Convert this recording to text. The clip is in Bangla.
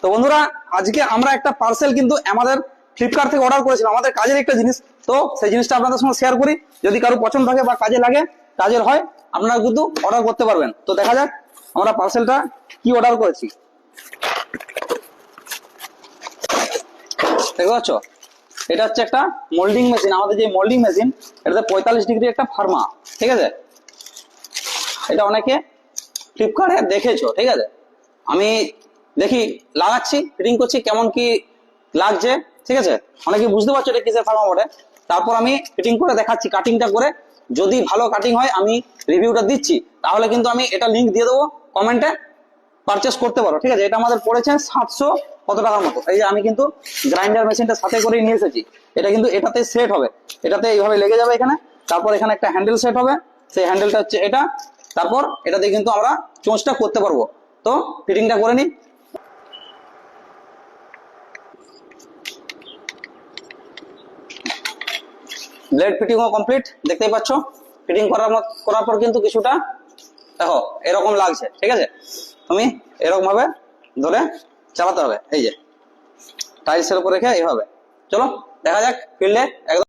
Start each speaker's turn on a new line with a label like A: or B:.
A: তো বন্ধুরা, আজকে আমরা একটা পার্সেল কিন্তু আমাদের ফ্লিপকার্ট থেকে অর্ডার করেছিলাম, আমাদের কাজের একটা জিনিস। তো সেই জিনিসটা আপনাদের সঙ্গে শেয়ার করি, যদি কারো পছন্দ থাকে বা কাজে লাগে, কাজের হয়, আপনারা কিন্তু অর্ডার করতে পারবেন। তো দেখা যাক আমরা পার্সেলটা কি অর্ডার করেছি। দেখতে পাচ্ছ, এটা হচ্ছে একটা মোল্ডিং মেশিন। আমাদের যে মোল্ডিং মেশিন, এটাতে 45 ডিগ্রি একটা ফার্মা, ঠিক আছে। এটা অনেকে ফ্লিপকার্টে দেখেছো, ঠিক আছে। আমি দেখি লাগাচ্ছি, ফিটিং করছি, কেমন কি লাগছে, ঠিক আছে। অনেকে বুঝতে পারছো এটা কিসের ফার্মা বটে। তারপর আমি ফিটিং করে দেখাচ্ছি, কাটিংটা করে। যদি ভালো কাটিং হয় আমি রিভিউটা দিচ্ছি, তাহলে কিন্তু আমি এটা লিঙ্ক দিয়ে দেবো কমেন্টে, পারচেস করতে পারো, ঠিক আছে। এটা আমাদের পড়েছে 700 কত টাকার মতো। এই যে আমি কিন্তু গ্রাইন্ডার মেশিনটা সাথে করে নিয়ে এসেছি। এটা কিন্তু এটাতে সেট হবে, এটাতে এইভাবে লেগে যাবে এখানে। তারপর এখানে একটা হ্যান্ডেল সেট হবে, সেই হ্যান্ডেলটা হচ্ছে এটা। তারপর এটাতে কিন্তু আমরা চোঁচটা করতে পারবো। তো ফিটিংটা করে নিই। ব্লেড ফিটিংও কমপ্লিট, দেখতেই পাচ্ছ। ফিটিং করার পর কিন্তু কিছুটা দেখো এরকম লাগছে, ঠিক আছে। তুমি এরকম ভাবে ধরে চালাতে হবে, এই যে টাইলসের উপর রেখে এইভাবে। চলো দেখা যাক ফিল্ডে একদম।